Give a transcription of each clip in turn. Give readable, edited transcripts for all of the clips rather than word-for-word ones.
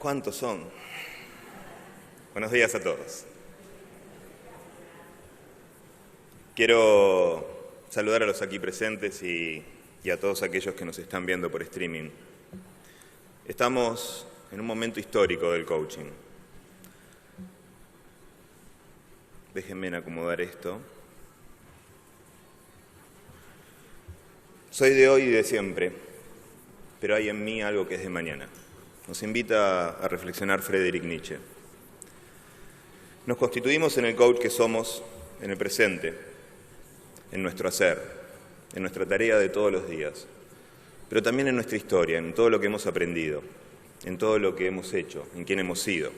¿Cuántos son? Buenos días a todos. Quiero saludar a los aquí presentes y a todos aquellos que nos están viendo por streaming. Estamos en un momento histórico del coaching. Déjenme acomodar esto. Soy de hoy y de siempre, pero hay en mí algo que es de mañana. Nos invita a reflexionar Friedrich Nietzsche. Nos constituimos en el coach que somos en el presente, en nuestro hacer, en nuestra tarea de todos los días, pero también en nuestra historia, en todo lo que hemos aprendido, en todo lo que hemos hecho, en quién hemos sido.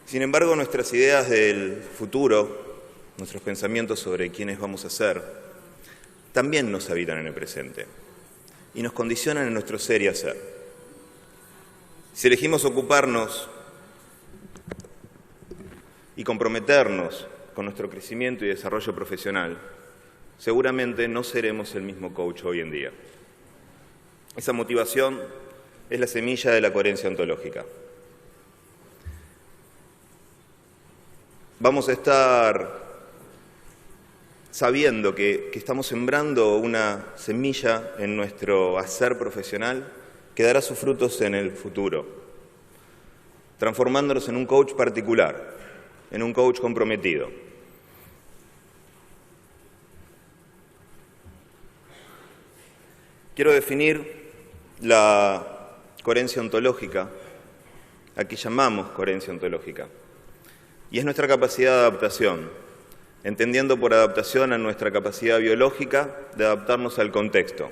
Sin embargo, nuestras ideas del futuro, nuestros pensamientos sobre quiénes vamos a ser, también nos habitan en el presente y nos condicionan en nuestro ser y hacer. Si elegimos ocuparnos y comprometernos con nuestro crecimiento y desarrollo profesional, seguramente no seremos el mismo coach hoy en día. Esa motivación es la semilla de la coherencia ontológica. Vamos a estar sabiendo que estamos sembrando una semilla en nuestro hacer profesional que dará sus frutos en el futuro, transformándonos en un coach particular, en un coach comprometido. Quiero definir la coherencia ontológica, a que llamamos coherencia ontológica, y es nuestra capacidad de adaptación, entendiendo por adaptación a nuestra capacidad biológica de adaptarnos al contexto.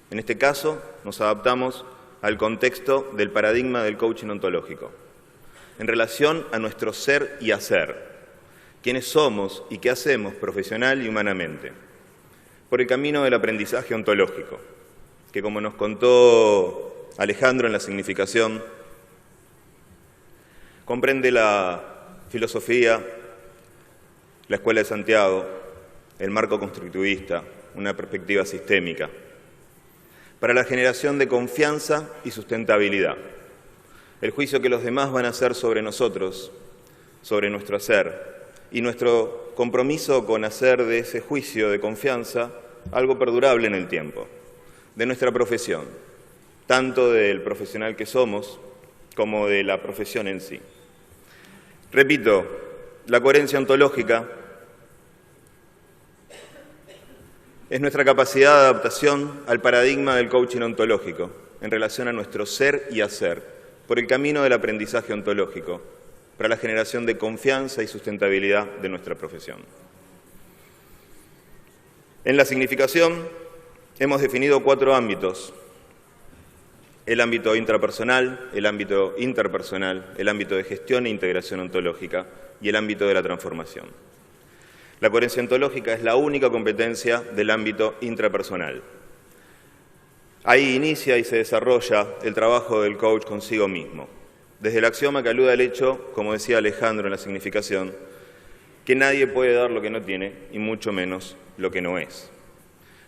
En este caso, nos adaptamos al contexto del paradigma del coaching ontológico, en relación a nuestro ser y hacer, quiénes somos y qué hacemos profesional y humanamente, por el camino del aprendizaje ontológico, que como nos contó Alejandro en la significación, comprende la filosofía, la Escuela de Santiago, el marco constructivista, una perspectiva sistémica, para la generación de confianza y sustentabilidad. El juicio que los demás van a hacer sobre nosotros, sobre nuestro hacer, y nuestro compromiso con hacer de ese juicio de confianza algo perdurable en el tiempo, de nuestra profesión, tanto del profesional que somos como de la profesión en sí. Repito, la coherencia ontológica es nuestra capacidad de adaptación al paradigma del coaching ontológico en relación a nuestro ser y hacer, por el camino del aprendizaje ontológico, para la generación de confianza y sustentabilidad de nuestra profesión. En la significación hemos definido 4 ámbitos: el ámbito intrapersonal, el ámbito interpersonal, el ámbito de gestión e integración ontológica y el ámbito de la transformación. La coherencia ontológica es la única competencia del ámbito intrapersonal. Ahí inicia y se desarrolla el trabajo del coach consigo mismo, desde el axioma que alude al hecho, como decía Alejandro en la significación, que nadie puede dar lo que no tiene y mucho menos lo que no es.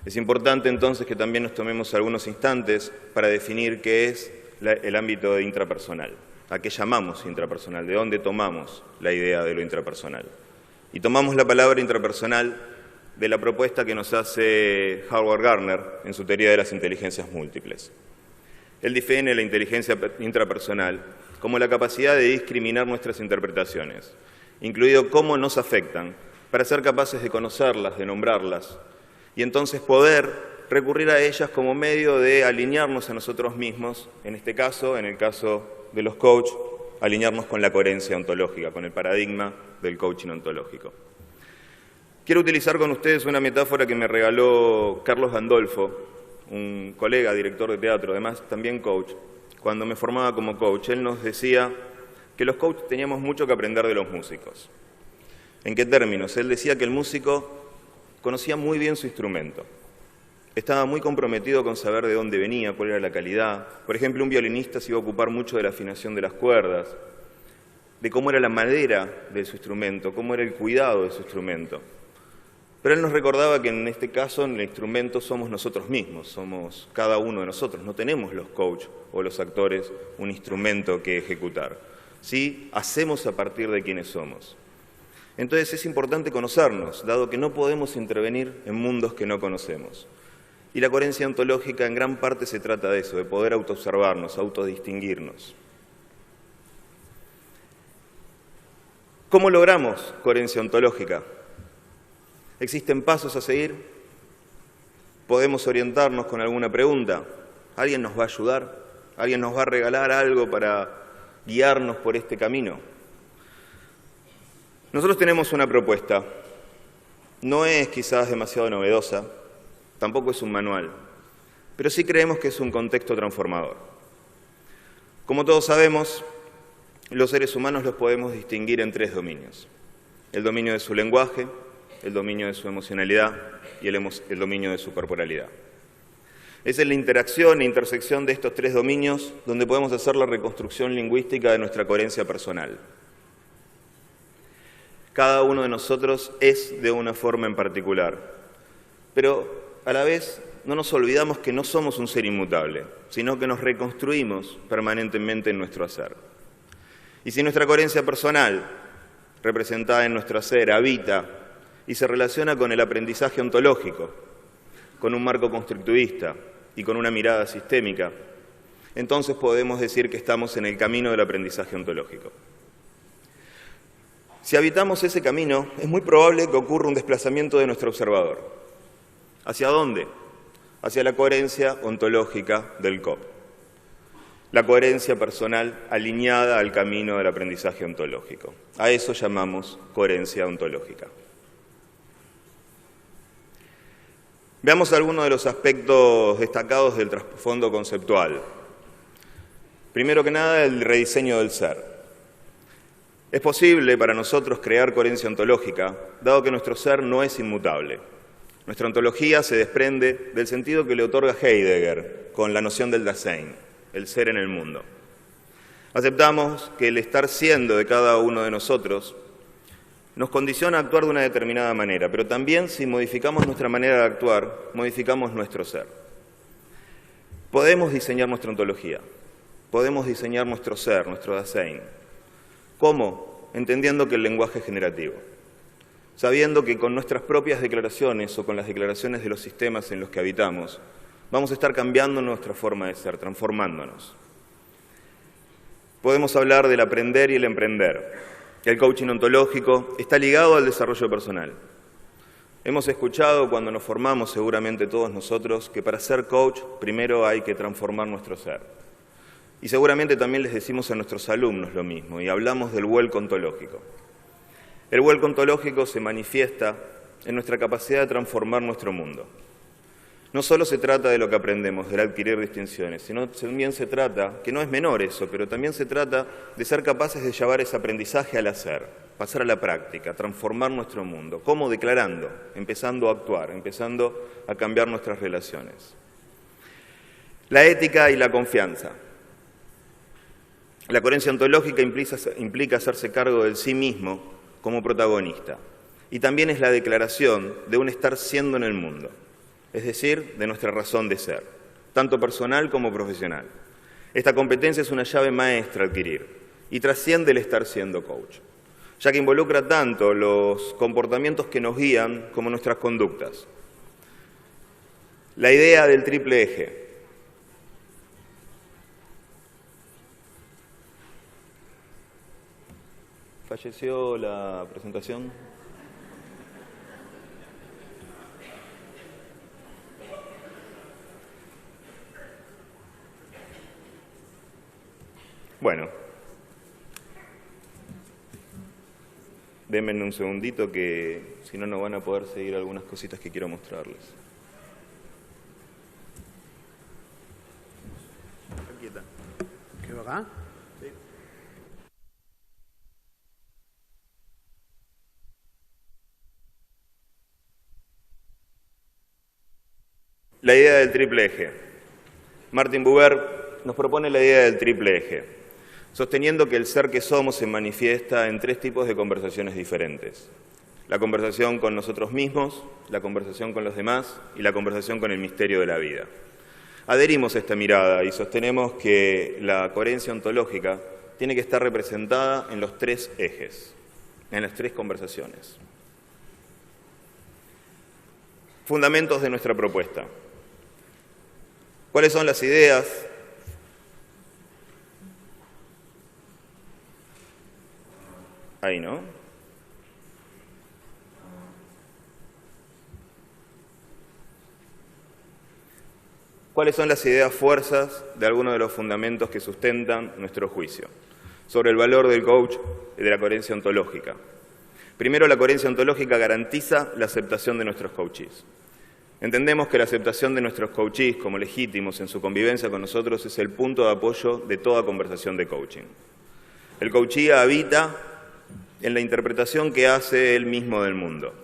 Es importante entonces que también nos tomemos algunos instantes para definir qué es el ámbito intrapersonal, a qué llamamos intrapersonal, de dónde tomamos la idea de lo intrapersonal. Y tomamos la palabra intrapersonal de la propuesta que nos hace Howard Gardner en su teoría de las inteligencias múltiples. Él define la inteligencia intrapersonal como la capacidad de discriminar nuestras interpretaciones, incluido cómo nos afectan, para ser capaces de conocerlas, de nombrarlas, y entonces poder recurrir a ellas como medio de alinearnos a nosotros mismos, en este caso, en el caso de los coaches, alinearnos con la coherencia ontológica, con el paradigma del coaching ontológico. Quiero utilizar con ustedes una metáfora que me regaló Carlos Gandolfo, un colega, director de teatro, además también coach. Cuando me formaba como coach, él nos decía que los coaches teníamos mucho que aprender de los músicos. ¿En qué términos? Él decía que el músico conocía muy bien su instrumento. Estaba muy comprometido con saber de dónde venía, cuál era la calidad. Por ejemplo, un violinista se iba a ocupar mucho de la afinación de las cuerdas, de cómo era la madera de su instrumento, cómo era el cuidado de su instrumento. Pero él nos recordaba que en este caso, en el instrumento, somos nosotros mismos, somos cada uno de nosotros. No tenemos los coaches o los actores un instrumento que ejecutar. Sí, hacemos a partir de quienes somos. Entonces es importante conocernos, dado que no podemos intervenir en mundos que no conocemos. Y la coherencia ontológica en gran parte se trata de eso, de poder autoobservarnos, autodistinguirnos. ¿Cómo logramos coherencia ontológica? ¿Existen pasos a seguir? ¿Podemos orientarnos con alguna pregunta? ¿Alguien nos va a ayudar? ¿Alguien nos va a regalar algo para guiarnos por este camino? Nosotros tenemos una propuesta. No es quizás demasiado novedosa, tampoco es un manual, pero sí creemos que es un contexto transformador. Como todos sabemos, los seres humanos los podemos distinguir en 3 dominios. El dominio de su lenguaje, el dominio de su emocionalidad y el dominio de su corporalidad. Es en la interacción e intersección de estos 3 dominios donde podemos hacer la reconstrucción lingüística de nuestra coherencia personal. Cada uno de nosotros es de una forma en particular, pero a la vez no nos olvidamos que no somos un ser inmutable, sino que nos reconstruimos permanentemente en nuestro hacer. Y si nuestra coherencia personal, representada en nuestro hacer, habita y se relaciona con el aprendizaje ontológico, con un marco constructivista y con una mirada sistémica, entonces podemos decir que estamos en el camino del aprendizaje ontológico. Si habitamos ese camino, es muy probable que ocurra un desplazamiento de nuestro observador. ¿Hacia dónde? Hacia la coherencia ontológica del COP. La coherencia personal alineada al camino del aprendizaje ontológico. A eso llamamos coherencia ontológica. Veamos algunos de los aspectos destacados del trasfondo conceptual. Primero que nada, el rediseño del ser. Es posible para nosotros crear coherencia ontológica, dado que nuestro ser no es inmutable. Nuestra ontología se desprende del sentido que le otorga Heidegger con la noción del Dasein, el ser en el mundo. Aceptamos que el estar siendo de cada uno de nosotros nos condiciona a actuar de una determinada manera, pero también si modificamos nuestra manera de actuar, modificamos nuestro ser. Podemos diseñar nuestra ontología, podemos diseñar nuestro ser, nuestro Dasein. ¿Cómo? Entendiendo que el lenguaje es generativo, sabiendo que con nuestras propias declaraciones o con las declaraciones de los sistemas en los que habitamos, vamos a estar cambiando nuestra forma de ser, transformándonos. Podemos hablar del aprender y el emprender. El coaching ontológico está ligado al desarrollo personal. Hemos escuchado cuando nos formamos, seguramente todos nosotros, que para ser coach primero hay que transformar nuestro ser. Y seguramente también les decimos a nuestros alumnos lo mismo, y hablamos del vuelco ontológico. El vuelco ontológico se manifiesta en nuestra capacidad de transformar nuestro mundo. No solo se trata de lo que aprendemos, de adquirir distinciones, sino también se trata, que no es menor eso, pero también se trata de ser capaces de llevar ese aprendizaje al hacer, pasar a la práctica, transformar nuestro mundo. ¿Cómo? Declarando, empezando a actuar, empezando a cambiar nuestras relaciones. La ética y la confianza. La coherencia ontológica implica hacerse cargo del sí mismo como protagonista. Y también es la declaración de un estar siendo en el mundo. Es decir, de nuestra razón de ser, tanto personal como profesional. Esta competencia es una llave maestra a adquirir y trasciende el estar siendo coach, ya que involucra tanto los comportamientos que nos guían como nuestras conductas. La idea del triple eje. ¿Falleció la presentación? Bueno, denme un segundito que si no, no van a poder seguir algunas cositas que quiero mostrarles. Aquí está. ¿Quedo acá? Sí. La idea del triple eje. Martin Buber nos propone la idea del triple eje, sosteniendo que el ser que somos se manifiesta en 3 tipos de conversaciones diferentes. la conversación con nosotros mismos, la conversación con los demás y la conversación con el misterio de la vida. Adherimos a esta mirada y sostenemos que la coherencia ontológica tiene que estar representada en los tres ejes, en las tres conversaciones. Fundamentos de nuestra propuesta. ¿Cuáles son las ideas? Ahí, ¿no? ¿Cuáles son las ideas fuerzas de algunos de los fundamentos que sustentan nuestro juicio sobre el valor del coach y de la coherencia ontológica? Primero, la coherencia ontológica garantiza la aceptación de nuestros coaches. Entendemos que la aceptación de nuestros coaches como legítimos en su convivencia con nosotros es el punto de apoyo de toda conversación de coaching. El coachee habita en la interpretación que hace él mismo del mundo.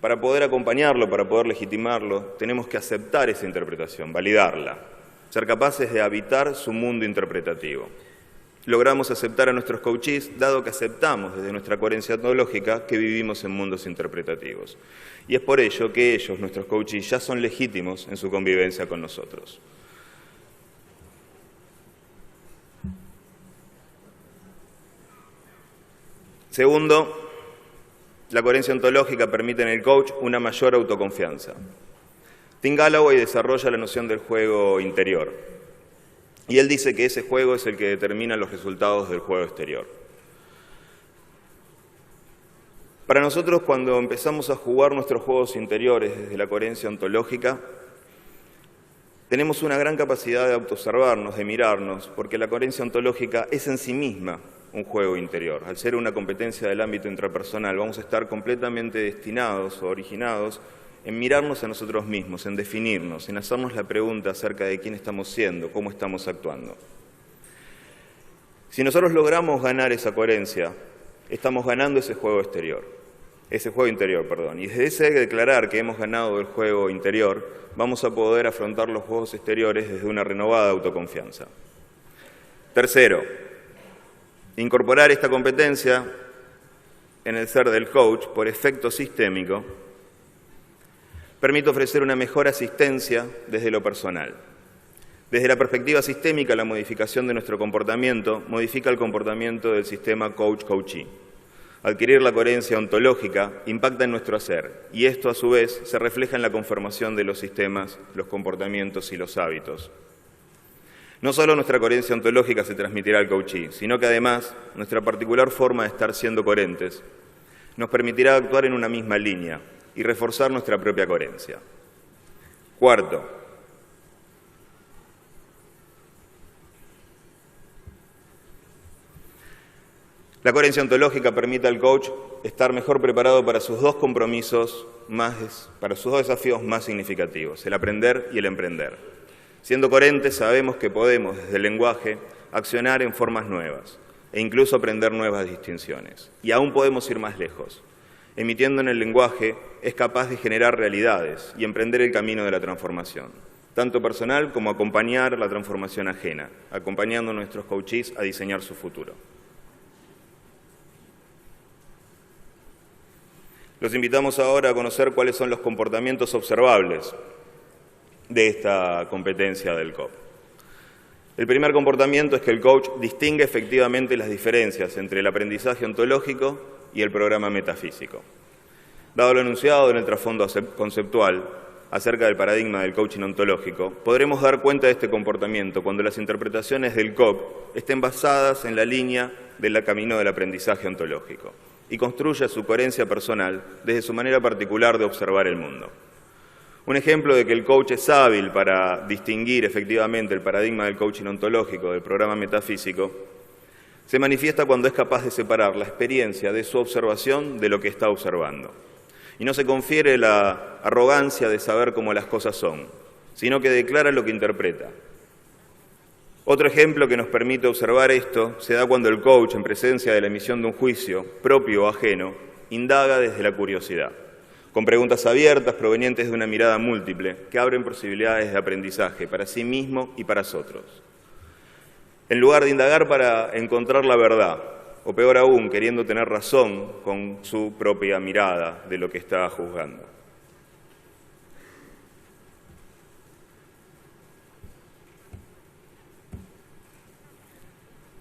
Para poder acompañarlo, para poder legitimarlo, tenemos que aceptar esa interpretación, validarla, ser capaces de habitar su mundo interpretativo. Logramos aceptar a nuestros coaches, dado que aceptamos desde nuestra coherencia ontológica que vivimos en mundos interpretativos. Y es por ello que ellos, nuestros coaches, ya son legítimos en su convivencia con nosotros. Segundo, la coherencia ontológica permite en el coach una mayor autoconfianza. Tim Galloway desarrolla la noción del juego interior. Y él dice que ese juego es el que determina los resultados del juego exterior. Para nosotros, cuando empezamos a jugar nuestros juegos interiores desde la coherencia ontológica, tenemos una gran capacidad de autoobservarnos, de mirarnos, porque la coherencia ontológica es en sí misma un juego interior. Al ser una competencia del ámbito intrapersonal, vamos a estar completamente destinados o originados en mirarnos a nosotros mismos, en definirnos, en hacernos la pregunta acerca de quién estamos siendo, cómo estamos actuando. Si nosotros logramos ganar esa coherencia, estamos ganando ese juego interior, y desde ese declarar que hemos ganado el juego interior, vamos a poder afrontar los juegos exteriores desde una renovada autoconfianza. Tercero, incorporar esta competencia en el ser del coach por efecto sistémico permite ofrecer una mejor asistencia desde lo personal. Desde la perspectiva sistémica, la modificación de nuestro comportamiento modifica el comportamiento del sistema coach-coachee. Adquirir la coherencia ontológica impacta en nuestro hacer, y esto a su vez se refleja en la conformación de los sistemas, los comportamientos y los hábitos. No solo nuestra coherencia ontológica se transmitirá al coachee, sino que además nuestra particular forma de estar siendo coherentes nos permitirá actuar en una misma línea y reforzar nuestra propia coherencia. Cuarto, la coherencia ontológica permite al coach estar mejor preparado para sus dos compromisos para sus dos desafíos más significativos, el aprender y el emprender. Siendo coherentes, sabemos que podemos, desde el lenguaje, accionar en formas nuevas e incluso aprender nuevas distinciones. Y aún podemos ir más lejos. Emitiendo en el lenguaje, es capaz de generar realidades y emprender el camino de la transformación, tanto personal como acompañar la transformación ajena, acompañando a nuestros coaches a diseñar su futuro. Los invitamos ahora a conocer cuáles son los comportamientos observables de esta competencia del COP. El primer comportamiento es que el coach distingue efectivamente las diferencias entre el aprendizaje ontológico y el programa metafísico. Dado lo enunciado en el trasfondo conceptual acerca del paradigma del coaching ontológico, podremos dar cuenta de este comportamiento cuando las interpretaciones del COP estén basadas en la línea del camino del aprendizaje ontológico y construya su coherencia personal desde su manera particular de observar el mundo. Un ejemplo de que el coach es hábil para distinguir efectivamente el paradigma del coaching ontológico del programa metafísico se manifiesta cuando es capaz de separar la experiencia de su observación de lo que está observando. Y no se confiere la arrogancia de saber cómo las cosas son, sino que declara lo que interpreta. Otro ejemplo que nos permite observar esto se da cuando el coach, en presencia de la emisión de un juicio, propio o ajeno, indaga desde la curiosidad, con preguntas abiertas provenientes de una mirada múltiple que abren posibilidades de aprendizaje para sí mismo y para otros. En lugar de indagar para encontrar la verdad, o peor aún, queriendo tener razón con su propia mirada de lo que está juzgando.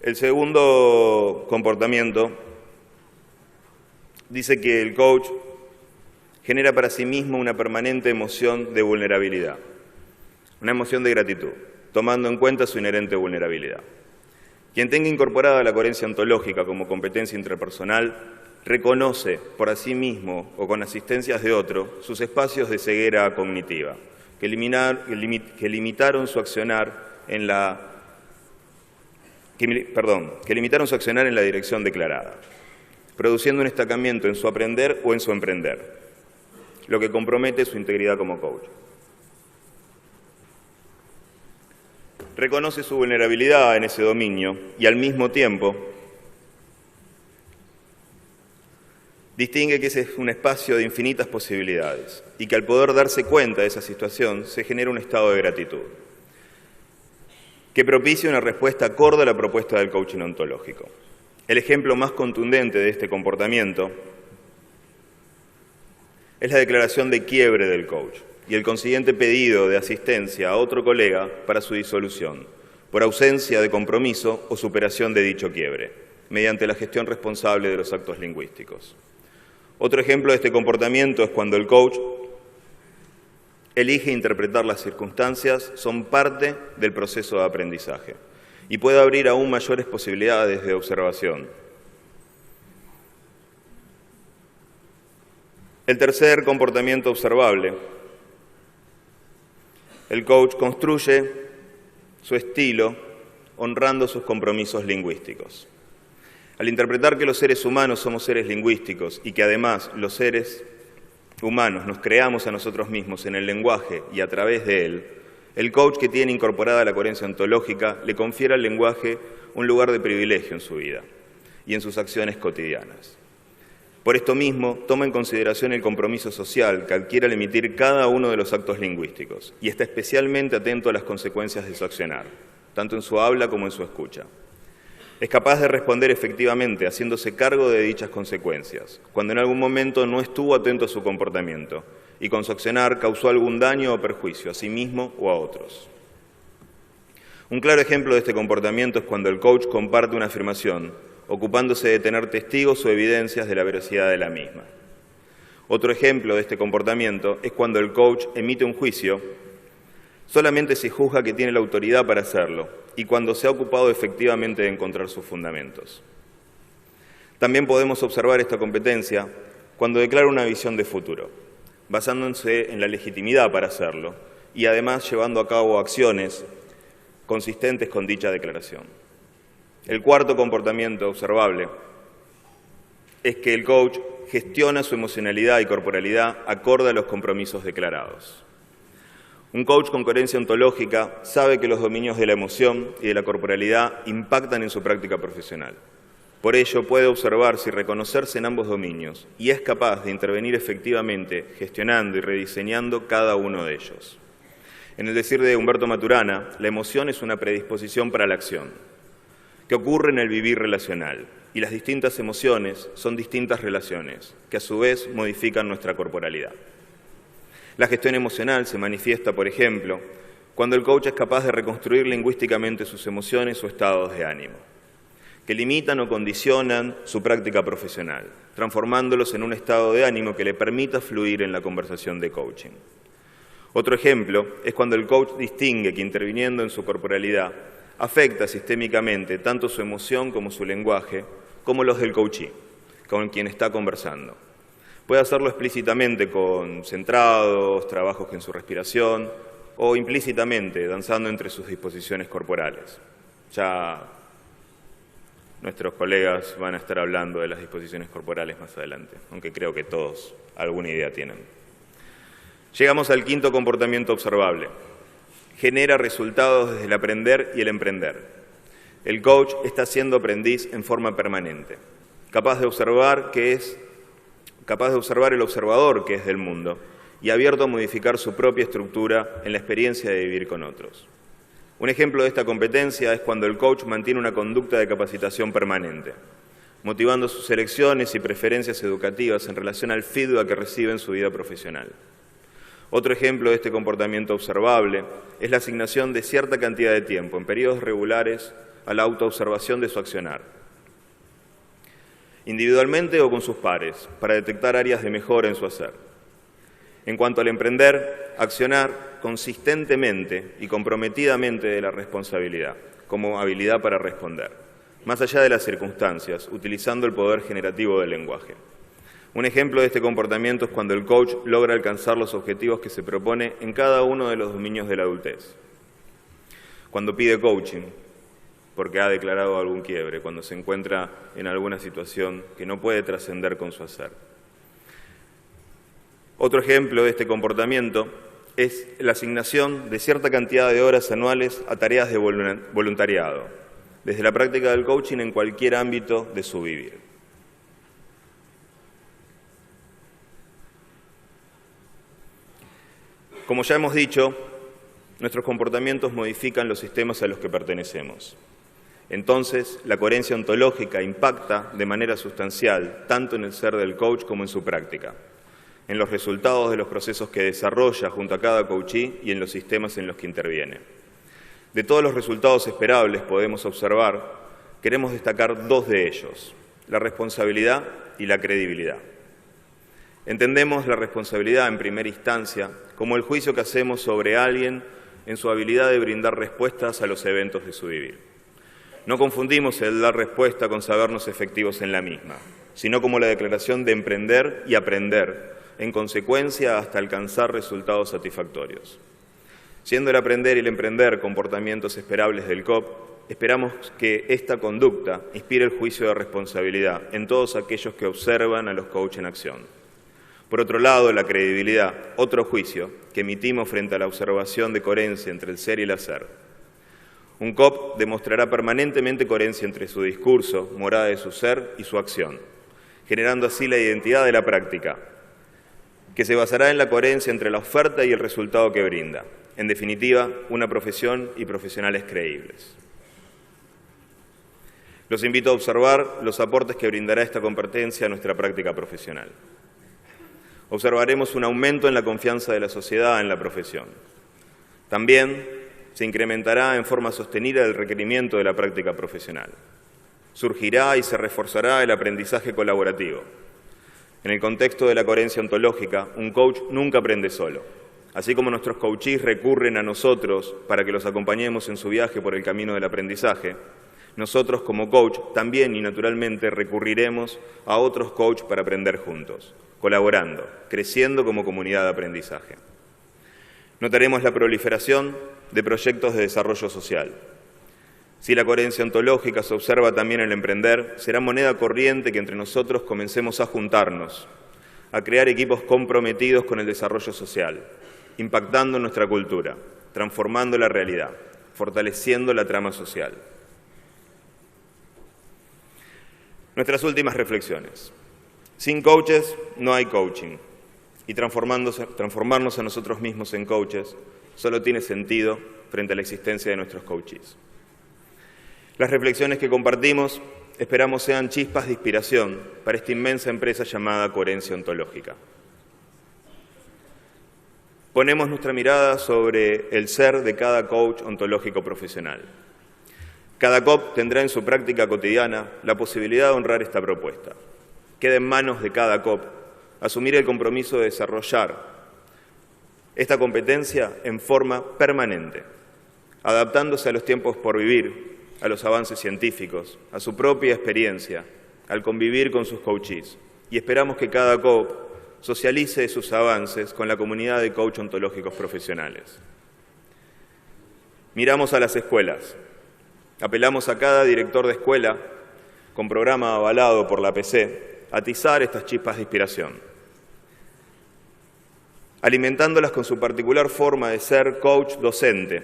El segundo comportamiento dice que el coach genera para sí mismo una permanente emoción de vulnerabilidad, una emoción de gratitud, tomando en cuenta su inherente vulnerabilidad. Quien tenga incorporada la coherencia ontológica como competencia interpersonal, reconoce por sí mismo o con asistencias de otro sus espacios de ceguera cognitiva, que limitaron su accionar en la dirección declarada, produciendo un estancamiento en su aprender o en su emprender, lo que compromete su integridad como coach. Reconoce su vulnerabilidad en ese dominio y al mismo tiempo distingue que ese es un espacio de infinitas posibilidades y que al poder darse cuenta de esa situación se genera un estado de gratitud que propicia una respuesta acorde a la propuesta del coaching ontológico. El ejemplo más contundente de este comportamiento es la declaración de quiebre del coach y el consiguiente pedido de asistencia a otro colega para su disolución, por ausencia de compromiso o superación de dicho quiebre, mediante la gestión responsable de los actos lingüísticos. Otro ejemplo de este comportamiento es cuando el coach elige interpretar las circunstancias, son parte del proceso de aprendizaje y puede abrir aún mayores posibilidades de observación. El tercer comportamiento observable. El coach construye su estilo honrando sus compromisos lingüísticos. Al interpretar que los seres humanos somos seres lingüísticos y que además los seres humanos nos creamos a nosotros mismos en el lenguaje y a través de él, el coach que tiene incorporada la coherencia ontológica le confiere al lenguaje un lugar de privilegio en su vida y en sus acciones cotidianas. Por esto mismo, toma en consideración el compromiso social que adquiere al emitir cada uno de los actos lingüísticos y está especialmente atento a las consecuencias de su accionar, tanto en su habla como en su escucha. Es capaz de responder efectivamente haciéndose cargo de dichas consecuencias, cuando en algún momento no estuvo atento a su comportamiento y con su accionar causó algún daño o perjuicio a sí mismo o a otros. Un claro ejemplo de este comportamiento es cuando el coach comparte una afirmación, ocupándose de tener testigos o evidencias de la veracidad de la misma. Otro ejemplo de este comportamiento es cuando el coach emite un juicio solamente si juzga que tiene la autoridad para hacerlo y cuando se ha ocupado efectivamente de encontrar sus fundamentos. También podemos observar esta competencia cuando declara una visión de futuro, basándose en la legitimidad para hacerlo y además llevando a cabo acciones consistentes con dicha declaración. El cuarto comportamiento observable es que el coach gestiona su emocionalidad y corporalidad acorde a los compromisos declarados. Un coach con coherencia ontológica sabe que los dominios de la emoción y de la corporalidad impactan en su práctica profesional. Por ello, puede observarse y reconocerse en ambos dominios y es capaz de intervenir efectivamente gestionando y rediseñando cada uno de ellos. En el decir de Humberto Maturana, la emoción es una predisposición para la acción, que ocurre en el vivir relacional, y las distintas emociones son distintas relaciones, que a su vez modifican nuestra corporalidad. La gestión emocional se manifiesta, por ejemplo, cuando el coach es capaz de reconstruir lingüísticamente sus emociones o estados de ánimo, que limitan o condicionan su práctica profesional, transformándolos en un estado de ánimo que le permita fluir en la conversación de coaching. Otro ejemplo es cuando el coach distingue que interviniendo en su corporalidad afecta sistémicamente tanto su emoción como su lenguaje, como los del coachee, con quien está conversando. Puede hacerlo explícitamente con centrados, trabajos en su respiración, o implícitamente, danzando entre sus disposiciones corporales. Ya nuestros colegas van a estar hablando de las disposiciones corporales más adelante, aunque creo que todos alguna idea tienen. Llegamos al quinto comportamiento observable. Genera resultados desde el aprender y el emprender. El coach está siendo aprendiz en forma permanente, capaz de observar el observador que es del mundo y abierto a modificar su propia estructura en la experiencia de vivir con otros. Un ejemplo de esta competencia es cuando el coach mantiene una conducta de capacitación permanente, motivando sus elecciones y preferencias educativas en relación al feedback que recibe en su vida profesional. Otro ejemplo de este comportamiento observable es la asignación de cierta cantidad de tiempo, en periodos regulares, a la autoobservación de su accionar, individualmente o con sus pares, para detectar áreas de mejora en su hacer. En cuanto al emprender, accionar consistentemente y comprometidamente de la responsabilidad, como habilidad para responder, más allá de las circunstancias, utilizando el poder generativo del lenguaje. Un ejemplo de este comportamiento es cuando el coach logra alcanzar los objetivos que se propone en cada uno de los dominios de la adultez. Cuando pide coaching, porque ha declarado algún quiebre, cuando se encuentra en alguna situación que no puede trascender con su hacer. Otro ejemplo de este comportamiento es la asignación de cierta cantidad de horas anuales a tareas de voluntariado, desde la práctica del coaching en cualquier ámbito de su vivir. Como ya hemos dicho, nuestros comportamientos modifican los sistemas a los que pertenecemos. Entonces, la coherencia ontológica impacta de manera sustancial tanto en el ser del coach como en su práctica, en los resultados de los procesos que desarrolla junto a cada coachee y en los sistemas en los que interviene. De todos los resultados esperables podemos observar, queremos destacar dos de ellos, la responsabilidad y la credibilidad. Entendemos la responsabilidad en primera instancia como el juicio que hacemos sobre alguien en su habilidad de brindar respuestas a los eventos de su vivir. No confundimos el dar respuesta con sabernos efectivos en la misma, sino como la declaración de emprender y aprender, en consecuencia hasta alcanzar resultados satisfactorios. Siendo el aprender y el emprender comportamientos esperables del COP, esperamos que esta conducta inspire el juicio de responsabilidad en todos aquellos que observan a los coaches en acción. Por otro lado, la credibilidad, otro juicio que emitimos frente a la observación de coherencia entre el ser y el hacer. Un COP demostrará permanentemente coherencia entre su discurso, morada de su ser y su acción, generando así la identidad de la práctica, que se basará en la coherencia entre la oferta y el resultado que brinda. En definitiva, una profesión y profesionales creíbles. Los invito a observar los aportes que brindará esta competencia a nuestra práctica profesional. Observaremos un aumento en la confianza de la sociedad en la profesión. También se incrementará en forma sostenida el requerimiento de la práctica profesional. Surgirá y se reforzará el aprendizaje colaborativo. En el contexto de la coherencia ontológica, un coach nunca aprende solo. Así como nuestros coachees recurren a nosotros para que los acompañemos en su viaje por el camino del aprendizaje, nosotros como coach también y naturalmente recurriremos a otros coaches para aprender juntos, colaborando, creciendo como comunidad de aprendizaje. Notaremos la proliferación de proyectos de desarrollo social. Si la coherencia ontológica se observa también en el emprender, será moneda corriente que entre nosotros comencemos a juntarnos, a crear equipos comprometidos con el desarrollo social, impactando nuestra cultura, transformando la realidad, fortaleciendo la trama social. Nuestras últimas reflexiones. Sin coaches no hay coaching, y transformarnos a nosotros mismos en coaches solo tiene sentido frente a la existencia de nuestros coaches. Las reflexiones que compartimos esperamos sean chispas de inspiración para esta inmensa empresa llamada coherencia ontológica. Ponemos nuestra mirada sobre el ser de cada coach ontológico profesional. Cada COP tendrá en su práctica cotidiana la posibilidad de honrar esta propuesta. Queda en manos de cada COP asumir el compromiso de desarrollar esta competencia en forma permanente, adaptándose a los tiempos por vivir, a los avances científicos, a su propia experiencia, al convivir con sus coaches. Y esperamos que cada COP socialice sus avances con la comunidad de coach ontológicos profesionales. Miramos a las escuelas. Apelamos a cada director de escuela, con programa avalado por la APC, a atizar estas chispas de inspiración, alimentándolas con su particular forma de ser coach docente,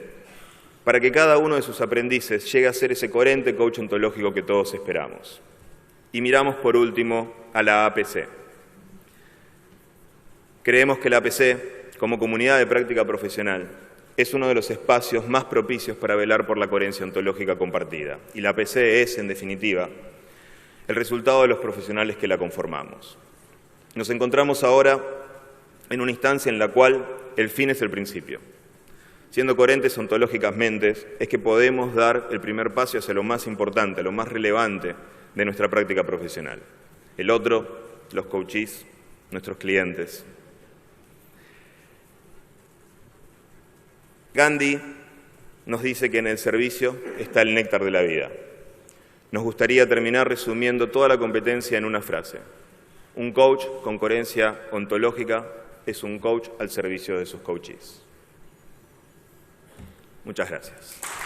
para que cada uno de sus aprendices llegue a ser ese coherente coach ontológico que todos esperamos. Y miramos por último a la APC. Creemos que la APC, como comunidad de práctica profesional, es uno de los espacios más propicios para velar por la coherencia ontológica compartida. Y la APC es, en definitiva, el resultado de los profesionales que la conformamos. Nos encontramos ahora en una instancia en la cual el fin es el principio. Siendo coherentes ontológicamente, es que podemos dar el primer paso hacia lo más importante, lo más relevante de nuestra práctica profesional. El otro, los coaches, nuestros clientes. Gandhi nos dice que en el servicio está el néctar de la vida. Nos gustaría terminar resumiendo toda la competencia en una frase. Un coach con coherencia ontológica es un coach al servicio de sus coaches. Muchas gracias.